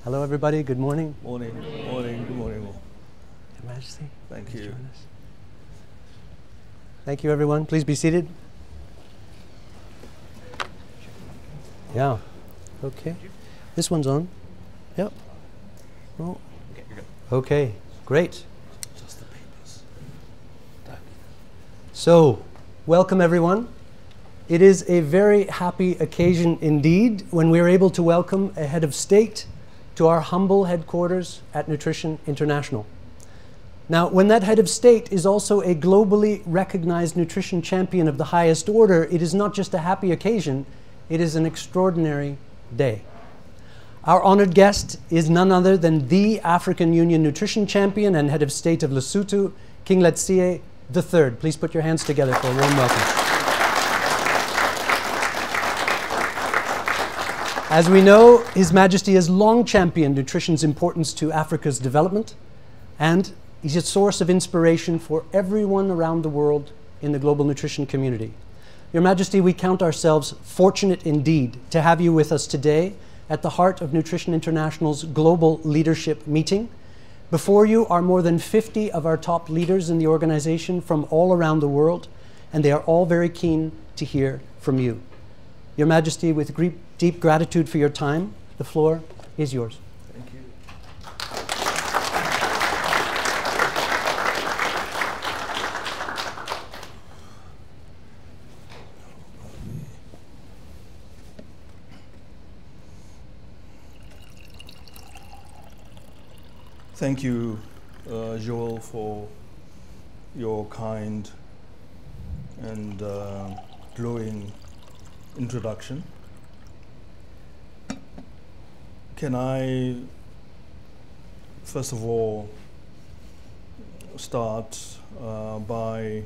Hello, everybody. Good morning. Morning. Morning. Good morning. Your Majesty. Thank you. Thank you, everyone. Please be seated. Yeah. Okay. This one's on. Yep. Oh. Okay, you're good. Okay. Great. Just the papers. So, welcome, everyone. It is a very happy occasion indeed when we are able to welcome a head of state to our humble headquarters at Nutrition International. Now, when that head of state is also a globally recognized nutrition champion of the highest order, it is not just a happy occasion, it is an extraordinary day. Our honored guest is none other than the African Union nutrition champion and head of state of Lesotho, King Letsie III. Please put your hands together for a warm welcome. As we know, His Majesty has long championed nutrition's importance to Africa's development, and he's a source of inspiration for everyone around the world in the global nutrition community. Your Majesty, we count ourselves fortunate indeed to have you with us today at the heart of Nutrition International's Global Leadership Meeting. Before you are more than 50 of our top leaders in the organization from all around the world, and they are all very keen to hear from you. Your Majesty, with deep gratitude for your time, the floor is yours. Thank you. Thank you, Joel, for your kind and glowing introduction. Can I, first of all, start by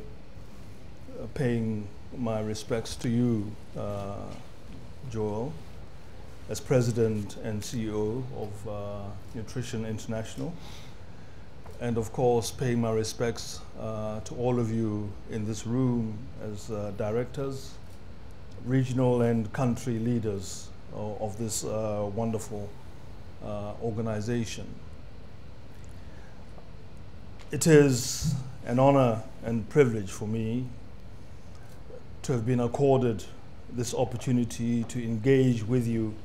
paying my respects to you, Joel, as President and CEO of Nutrition International, and of course paying my respects to all of you in this room as directors, regional and country leaders of this wonderful organization. It is an honor and privilege for me to have been accorded this opportunity to engage with you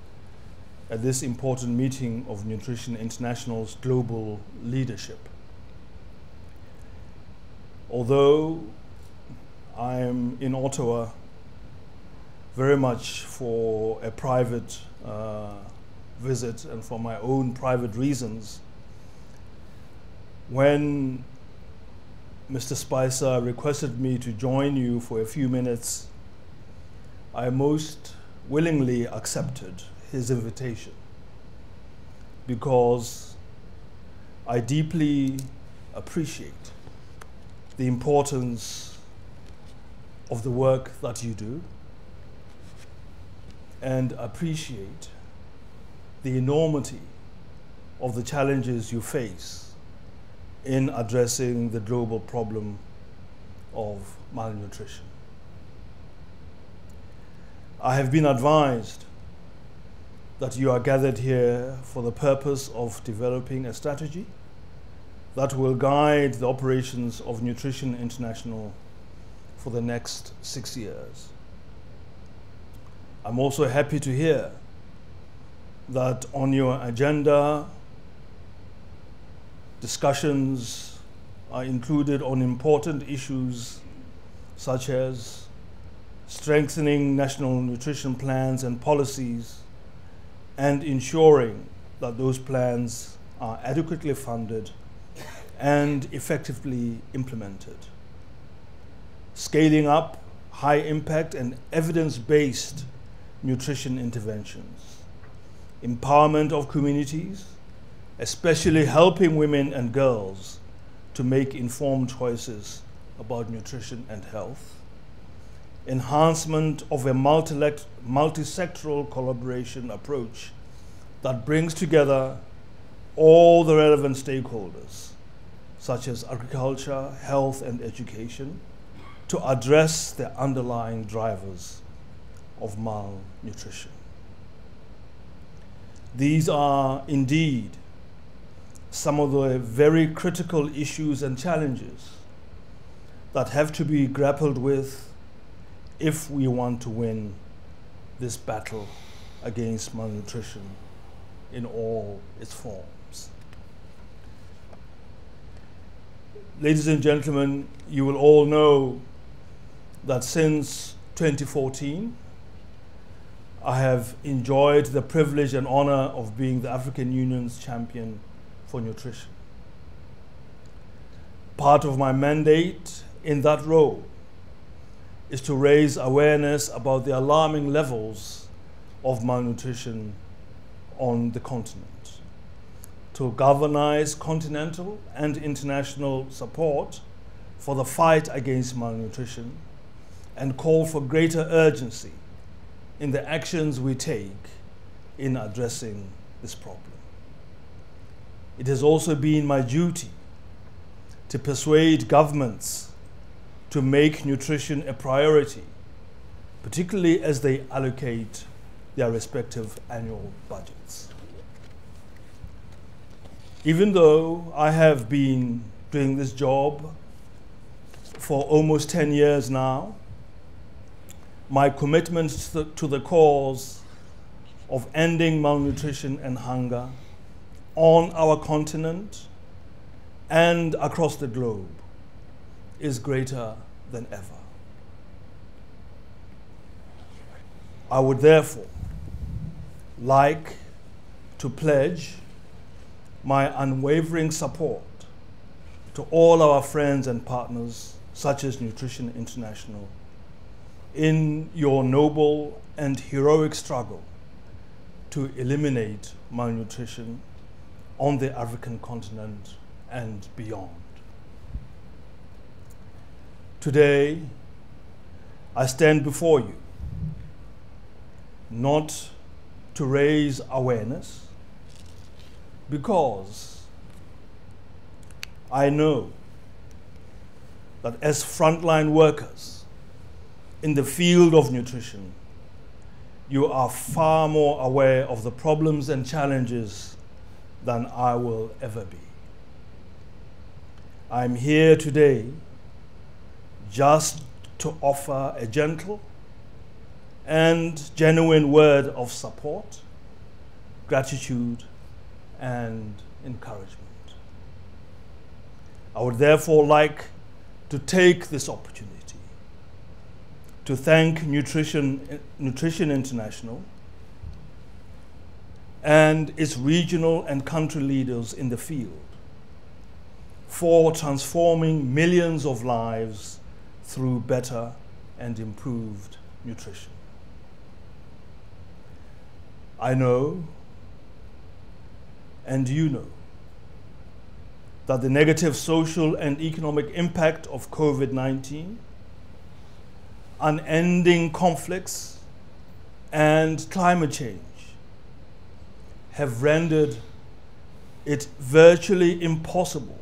at this important meeting of Nutrition International's global leadership. Although I am in Ottawa very much for a private visit and for my own private reasons, when Mr. Spicer requested me to join you for a few minutes, I most willingly accepted his invitation because I deeply appreciate the importance of the work that you do and appreciate the enormity of the challenges you face in addressing the global problem of malnutrition. I have been advised that you are gathered here for the purpose of developing a strategy that will guide the operations of Nutrition International for the next 6 years. I'm also happy to hear that on your agenda, discussions are included on important issues such as strengthening national nutrition plans and policies and ensuring that those plans are adequately funded and effectively implemented. Scaling up high impact and evidence-based nutrition interventions, empowerment of communities, especially helping women and girls to make informed choices about nutrition and health, enhancement of a multi-sectoral collaboration approach that brings together all the relevant stakeholders, such as agriculture, health, and education, to address the underlying drivers of malnutrition. These are indeed some of the very critical issues and challenges that have to be grappled with if we want to win this battle against malnutrition in all its forms. Ladies and gentlemen, you will all know that since 2014, I have enjoyed the privilege and honor of being the African Union's champion for nutrition. Part of my mandate in that role is to raise awareness about the alarming levels of malnutrition on the continent, to galvanize continental and international support for the fight against malnutrition, and call for greater urgency in the actions we take in addressing this problem. It has also been my duty to persuade governments to make nutrition a priority, particularly as they allocate their respective annual budgets. Even though I have been doing this job for almost 10 years now, my commitment to the cause of ending malnutrition and hunger on our continent and across the globe is greater than ever. I would therefore like to pledge my unwavering support to all our friends and partners, such as Nutrition International, in your noble and heroic struggle to eliminate malnutrition on the African continent and beyond. Today, I stand before you not to raise awareness, because I know that as frontline workers in the field of nutrition, you are far more aware of the problems and challenges than I will ever be. I'm here today just to offer a gentle and genuine word of support, gratitude, and encouragement. I would therefore like to take this opportunity to thank Nutrition International and its regional and country leaders in the field for transforming millions of lives through better and improved nutrition. I know, and you know, that the negative social and economic impact of COVID-19, unending conflicts, and climate change have rendered it virtually impossible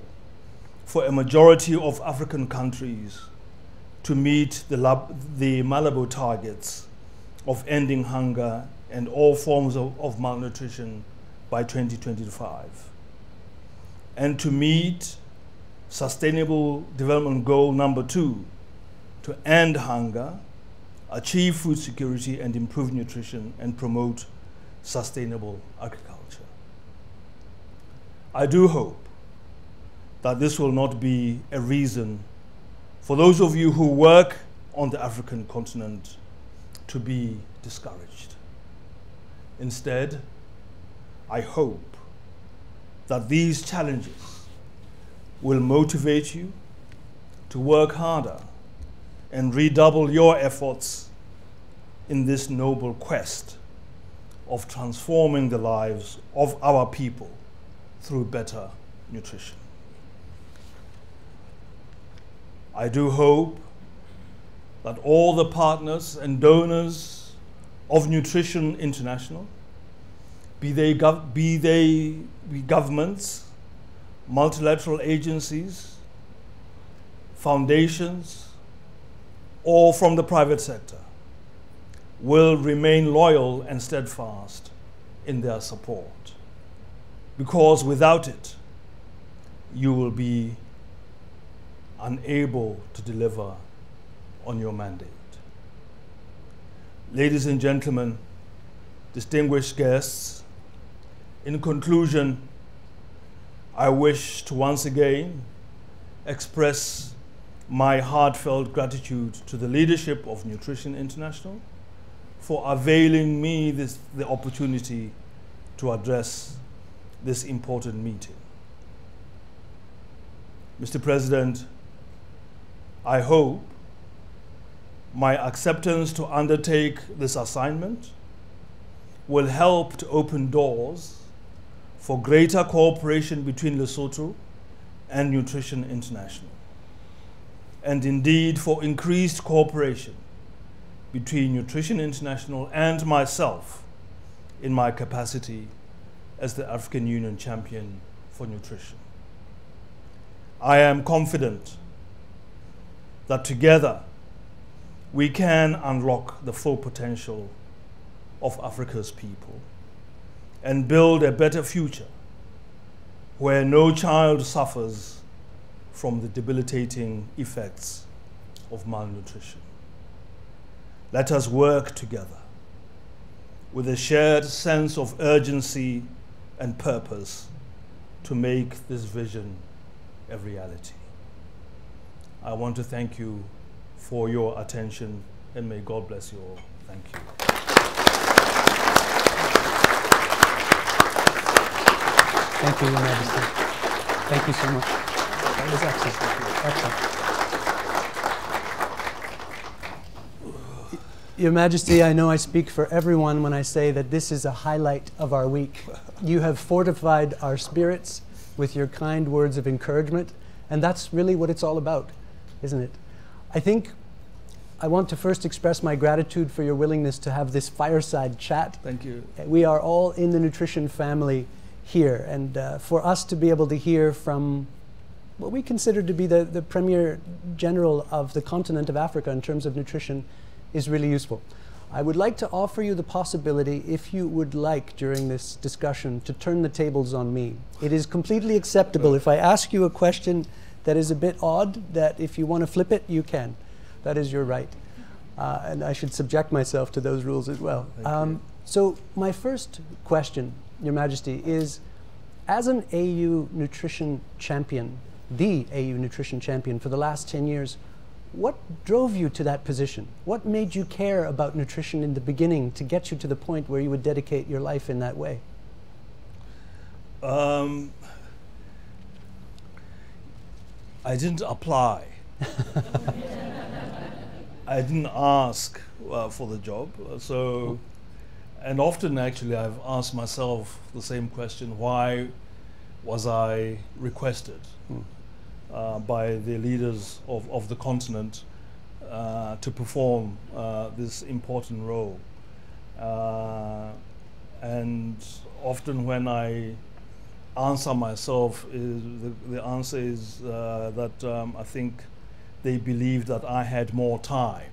for a majority of African countries to meet the Malabo targets of ending hunger and all forms of malnutrition by 2025, and to meet Sustainable Development Goal number 2, to end hunger, achieve food security, and improve nutrition, and promote sustainable agriculture. I do hope that this will not be a reason for those of you who work on the African continent to be discouraged. Instead, I hope that these challenges will motivate you to work harder and redouble your efforts in this noble quest of transforming the lives of our people through better nutrition. I do hope that all the partners and donors of Nutrition International, be they governments, multilateral agencies, foundations, or from the private sector, will remain loyal and steadfast in their support, because without it, you will be unable to deliver on your mandate. Ladies and gentlemen, distinguished guests, in conclusion, I wish to once again express my heartfelt gratitude to the leadership of Nutrition International for availing me the opportunity to address this important meeting. Mr. President, I hope my acceptance to undertake this assignment will help to open doors for greater cooperation between Lesotho and Nutrition International, and indeed for increased cooperation between Nutrition International and myself in my capacity as the African Union champion for nutrition. I am confident that together we can unlock the full potential of Africa's people and build a better future where no child suffers from the debilitating effects of malnutrition. Let us work together with a shared sense of urgency and purpose to make this vision a reality. I want to thank you for your attention, and may God bless you all. Thank you. Thank you, Your Majesty. Thank you so much. That was excellent. Excellent. Your Majesty, I know I speak for everyone when I say that this is a highlight of our week. You have fortified our spirits with your kind words of encouragement, and that's really what it's all about, isn't it? I think I want to first express my gratitude for your willingness to have this fireside chat. Thank you. We are all in the nutrition family here, and for us to be able to hear from what we consider to be the Premier General of the continent of Africa in terms of nutrition is really useful. I would like to offer you the possibility, if you would like during this discussion, to turn the tables on me. It is completely acceptable if I ask you a question that is a bit odd, that if you want to flip it, you can. That is your right. And I should subject myself to those rules as well. So my first question, Your Majesty, is as an AU nutrition champion, the AU nutrition champion for the last 10 years, what drove you to that position? What made you care about nutrition in the beginning to get you to the point where you would dedicate your life in that way? I didn't apply. I didn't ask for the job. And often actually I've asked myself the same question: why was I requested by the leaders of the continent to perform this important role? And often when I answer myself, the answer is that I think they believed that I had more time.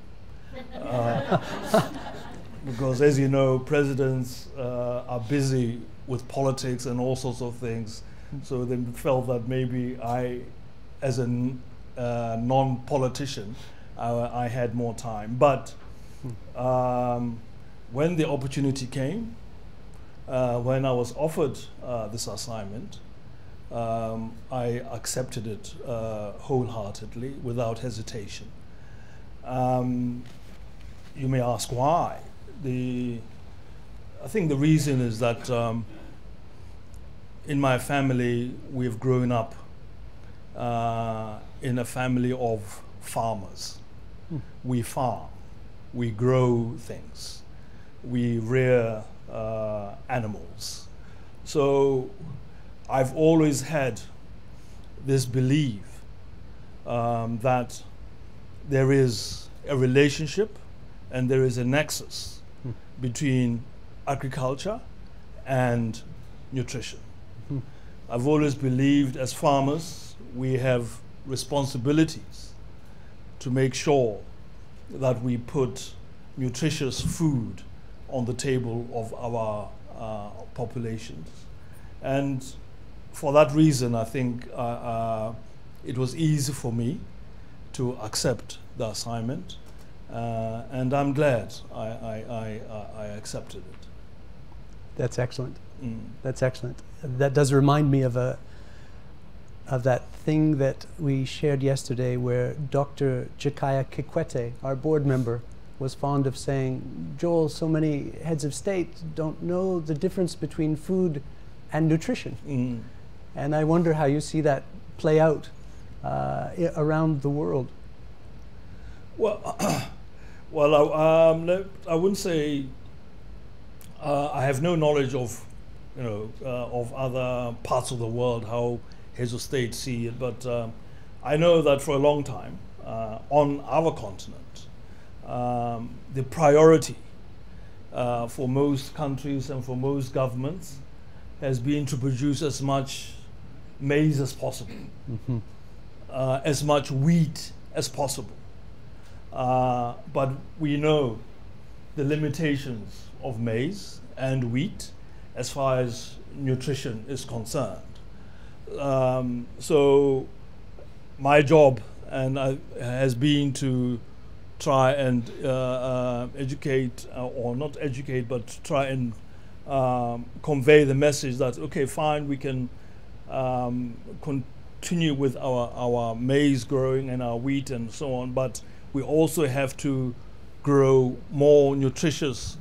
Because as you know, presidents are busy with politics and all sorts of things. So they felt that maybe I, as a non-politician, I had more time. But when the opportunity came, when I was offered this assignment, I accepted it wholeheartedly, without hesitation. You may ask why. I think the reason is that in my family, we've grown up in a family of farmers. We farm, we grow things, we rear animals. So I've always had this belief that there is a relationship and there is a nexus between agriculture and nutrition. I've always believed, as farmers, we have responsibilities to make sure that we put nutritious food on the table of populations. And for that reason, I think it was easy for me to accept the assignment, and I'm glad I accepted it. That's excellent. That's excellent. That does remind me of that thing that we shared yesterday, where Dr. Jakaya Kikwete, our board member, was fond of saying, Joel, so many heads of state don't know the difference between food and nutrition. And I wonder how you see that play out around the world. Well, I wouldn't say I have no knowledge of, of other parts of the world, how heads of state see it, but I know that for a long time on our continent, the priority for most countries and for most governments has been to produce as much maize as possible, as much wheat as possible. But we know the limitations of maize and wheat as far as nutrition is concerned. So my job has been to try and educate, or not educate, but try and convey the message that, okay, fine, we can continue with our maize growing and our wheat and so on, but we also have to grow more nutritious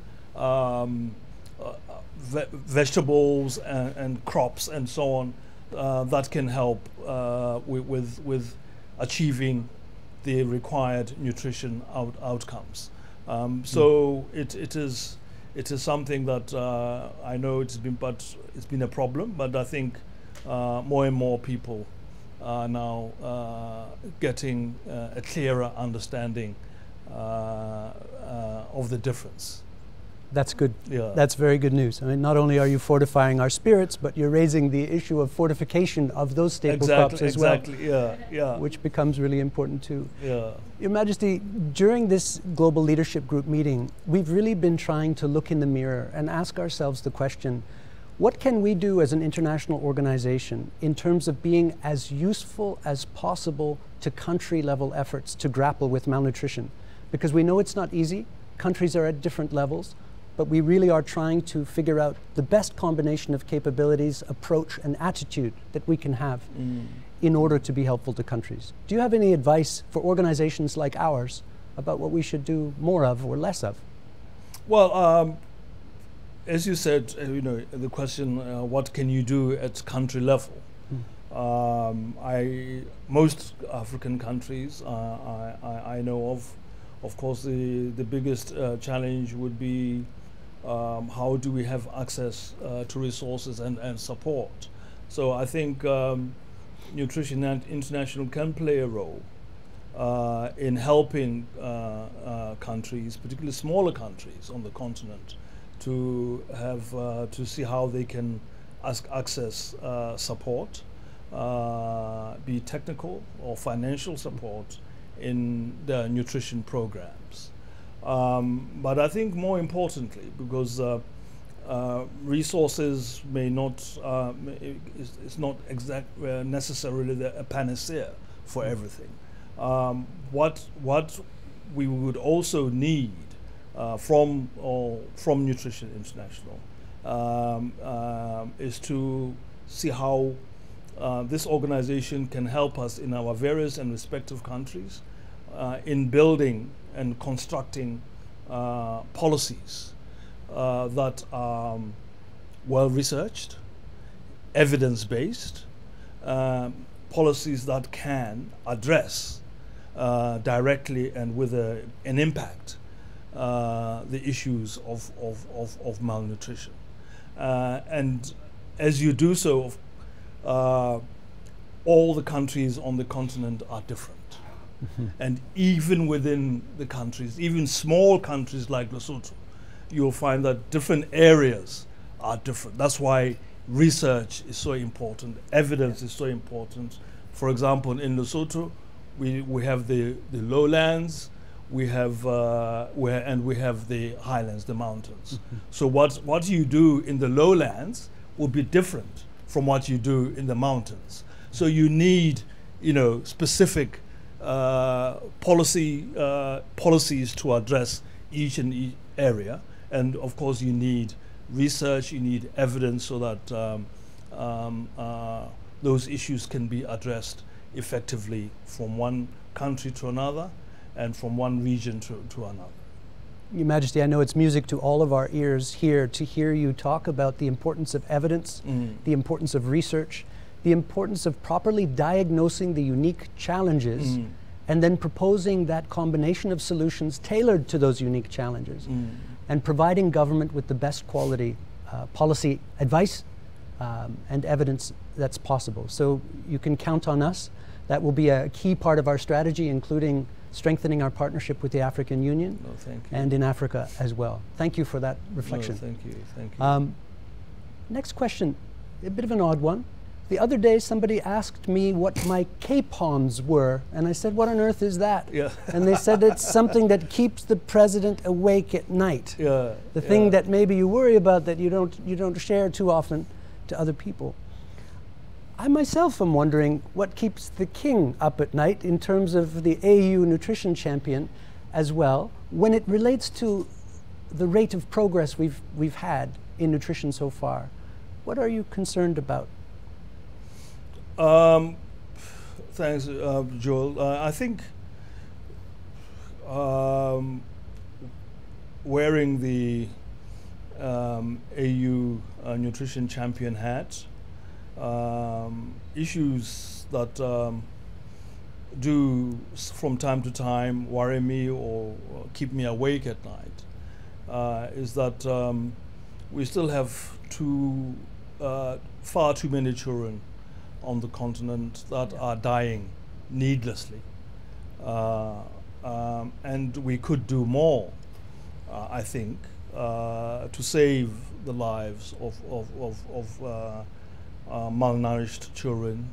vegetables and crops and so on that can help with achieving the required nutrition outcomes. So it is something that I know it's been a problem, but I think more and more people are now getting a clearer understanding of the difference. That's good. Yeah. That's very good news. I mean, not only are you fortifying our spirits, but you're raising the issue of fortification of those staple crops as well. Exactly, yeah. Which becomes really important too. Yeah. Your Majesty, during this Global Leadership Group meeting, we've really been trying to look in the mirror and ask ourselves the question, what can we do as an international organization in terms of being as useful as possible to country-level efforts to grapple with malnutrition? Because we know it's not easy. Countries are at different levels. But we really are trying to figure out the best combination of capabilities, approach, and attitude that we can have in order to be helpful to countries. Do you have any advice for organizations like ours about what we should do more of or less of? Well, as you said, the question, what can you do at country level? Most African countries I know of course, the biggest challenge would be how do we have access to resources and support. So I think Nutrition International can play a role in helping countries, particularly smaller countries on the continent, to have to see how they can access support, be technical or financial support in the nutrition programs. But I think more importantly, because resources may not, it's not necessarily a panacea for everything. What we would also need from Nutrition International is to see how this organization can help us in our various and respective countries in building and constructing policies that are well researched, evidence-based, policies that can address directly and with an impact the issues of malnutrition. And as you do so, all the countries on the continent are different. And even within the countries, even small countries like Lesotho, you'll find that different areas are different. That's why research is so important, evidence is so important. For example, in Lesotho, we have the lowlands, we have we have the highlands, the mountains. So what you do in the lowlands will be different from what you do in the mountains. So you need, specific policies to address each area, and of course you need research, you need evidence so that those issues can be addressed effectively from one country to another and from one region to another. Your Majesty, I know it's music to all of our ears here to hear you talk about the importance of evidence, the importance of research, the importance of properly diagnosing the unique challenges and then proposing that combination of solutions tailored to those unique challenges and providing government with the best quality policy advice and evidence that's possible. So you can count on us. That will be a key part of our strategy, including strengthening our partnership with the African Union and in Africa as well. Thank you for that reflection. No, thank you, thank you. Next question, a bit of an odd one. The other day somebody asked me what my capons were, and I said, what on earth is that? Yeah. And they said it's something that keeps the president awake at night. Yeah, the thing that maybe you worry about that you don't share too often to other people. I myself am wondering what keeps the king up at night in terms of the AU nutrition champion as well, when it relates to the rate of progress we've had in nutrition so far. What are you concerned about? Thanks, Joel. I think wearing the AU nutrition champion hat, issues that do from time to time worry me or keep me awake at night is that we still have far too many children on the continent that are dying needlessly, and we could do more, I think, to save the lives of malnourished children,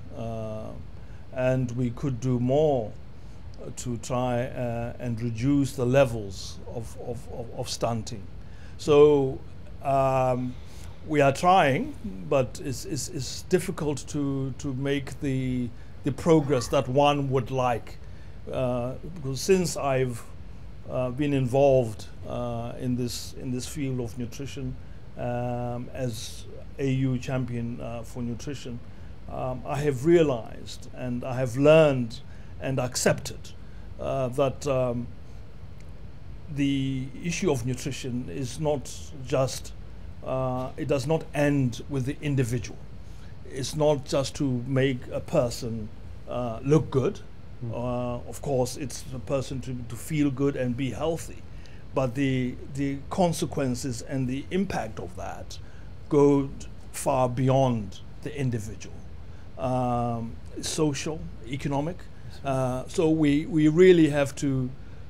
and we could do more to try and reduce the levels of stunting. So we are trying, but it's difficult to make the progress that one would like, because since I've been involved in this field of nutrition as AU champion for nutrition, I have realized and I have learned and accepted that the issue of nutrition is not just, it does not end with the individual. It's not just to make a person look good. Of course, it's a person to feel good and be healthy, but the consequences and the impact of that go far beyond the individual, social, economic. So we really have to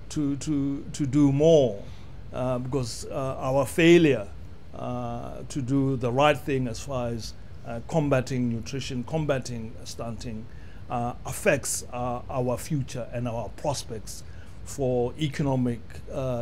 do more, because our failure to do the right thing as far as combating nutrition, combating stunting, affects our future and our prospects for economic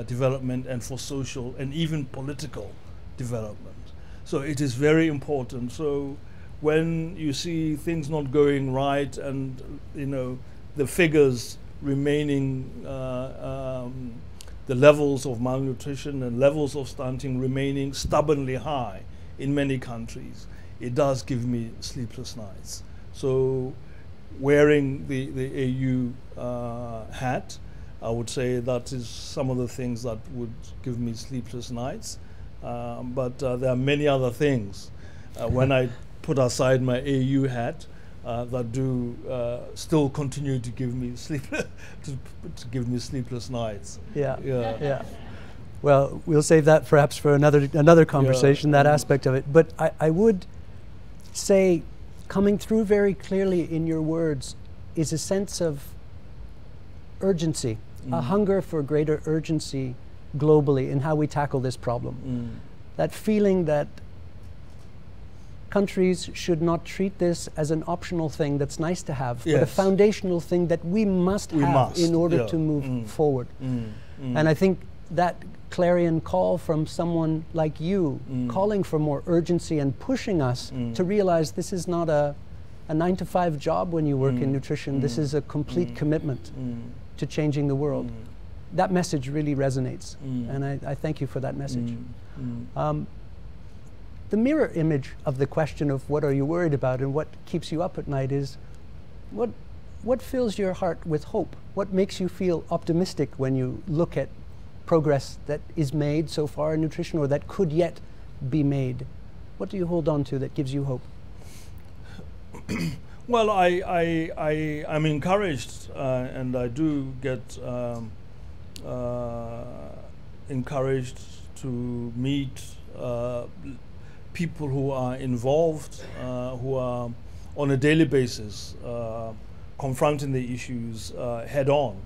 development and for social and even political development. So it is very important. So when you see things not going right and the figures remaining, the levels of malnutrition and levels of stunting remaining stubbornly high in many countries, it does give me sleepless nights. So wearing the AU hat, I would say that is some of the things that would give me sleepless nights. But there are many other things when I put aside my AU hat that do still continue to give me sleepless nights. Yeah. Well, we'll save that perhaps for another conversation, that aspect of it. But I would say, coming through very clearly in your words, is a sense of urgency, a hunger for greater urgency globally in how we tackle this problem. That feeling that countries should not treat this as an optional thing that's nice to have, but a Yes. foundational thing that we must have in order to move forward. And I think that clarion call from someone like you, calling for more urgency and pushing us to realize this is not a 9-to-5 job when you work in nutrition. This is a complete commitment to changing the world. That message really resonates, and I thank you for that message. The mirror image of the question of what are you worried about and what keeps you up at night is what fills your heart with hope? What makes you feel optimistic when you look at progress that is made so far in nutrition or that could yet be made? What do you hold on to that gives you hope? Well, I'm encouraged, and I do get encouraged to meet people who are involved, who are on a daily basis confronting the issues head on,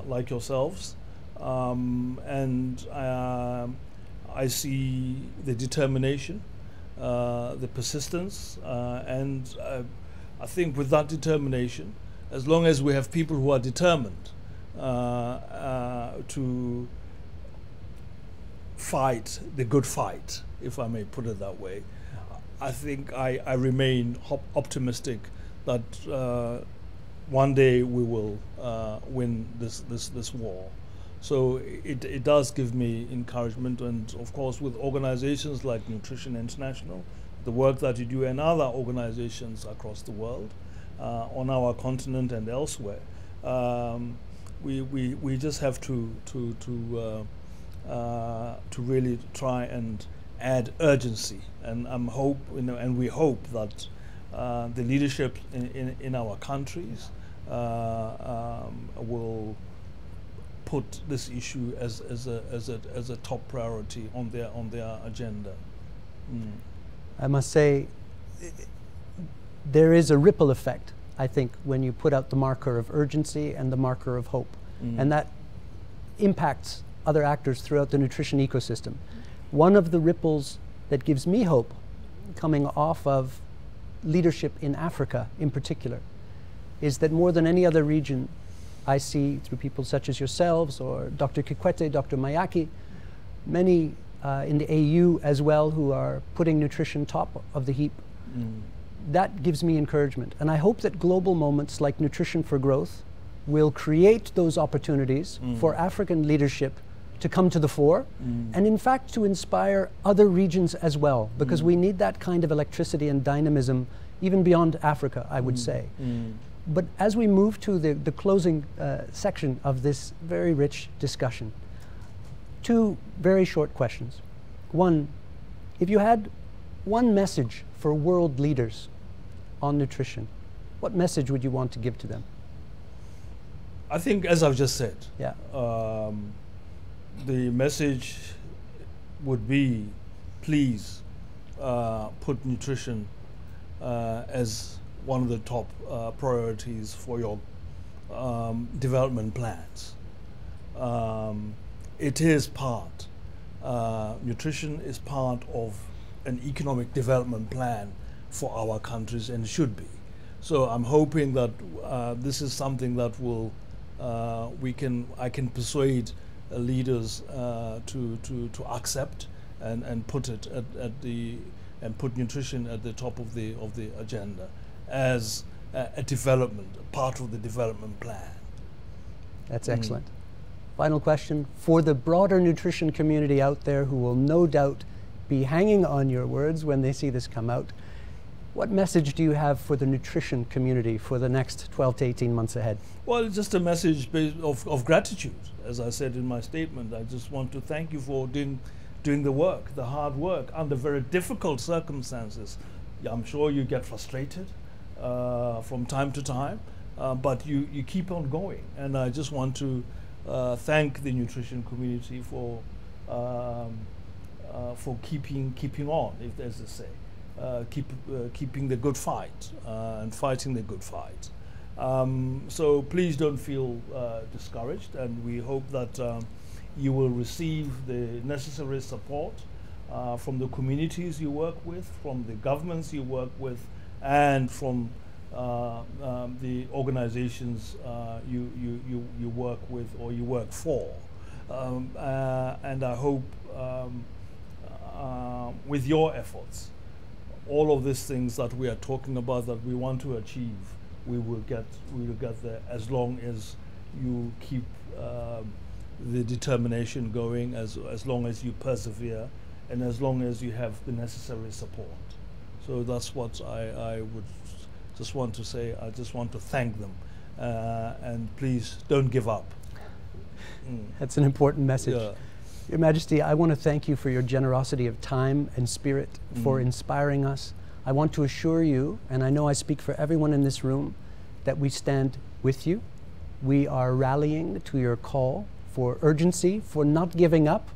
like yourselves. And I see the determination, the persistence, and I think with that determination, as long as we have people who are determined to fight the good fight, if I may put it that way, I think I remain optimistic that one day we will win this war. So it does give me encouragement, and of course with organizations like Nutrition International, the work that you do, and other organizations across the world, on our continent and elsewhere, we just have to really try and add urgency, and and we hope that the leadership in our countries will put this issue as a top priority on their agenda. I must say, there is a ripple effect, I think, when you put out the marker of urgency and the marker of hope, and that impacts other actors throughout the nutrition ecosystem. One of the ripples that gives me hope, coming off of leadership in Africa in particular, is that more than any other region, I see through people such as yourselves or Dr. Kikwete, Dr. Mayaki, many in the AU as well who are putting nutrition top of the heap. That gives me encouragement. And I hope that global moments like Nutrition for Growth will create those opportunities for African leadership to come to the fore, and in fact to inspire other regions as well, because we need that kind of electricity and dynamism even beyond Africa, I would say. But as we move to the closing section of this very rich discussion, two very short questions. One, if you had one message for world leaders on nutrition, what message would you want to give to them? I think, as I've just said, Yeah. The message would be, please put nutrition as one of the top priorities for your development plans. It is part, nutrition is part of an economic development plan for our countries, and should be. So I'm hoping that this is something that will I can persuade leaders to accept and put it and put nutrition at the top of the agenda as a part of the development plan. That's excellent. Final question for the broader nutrition community out there who will no doubt be hanging on your words when they see this come out. What message do you have for the nutrition community for the next 12 to 18 months ahead? Well, just a message of gratitude. As I said in my statement, I just want to thank you for doing the work, the hard work, under very difficult circumstances. I'm sure you get frustrated from time to time, but you keep on going. And I just want to thank the nutrition community for keeping on, if there's a say. Keeping the good fight and fighting the good fight. So please don't feel discouraged, and we hope that you will receive the necessary support from the communities you work with, from the governments you work with, and from the organizations you work with or you work for. And I hope with your efforts, all of these things that we are talking about that we want to achieve, we will get there, as long as you keep the determination going, as long as you persevere, and as long as you have the necessary support. So that's what I would just want to say. I just want to thank them, and please don't give up. That's an important message. Yeah. Your Majesty, I want to thank you for your generosity of time and spirit, for inspiring us. I want to assure you, and I know I speak for everyone in this room, that we stand with you. We are rallying to your call for urgency, for not giving up,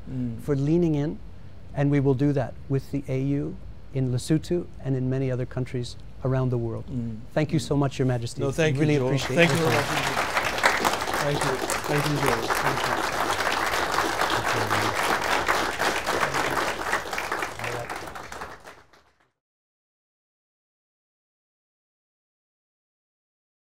for leaning in, and we will do that with the AU in Lesotho and in many other countries around the world. Thank you so much, Your Majesty. No, thank you, really Joel. appreciate it. Thank you very much. Thank you. Thank you, Joel. Thank you.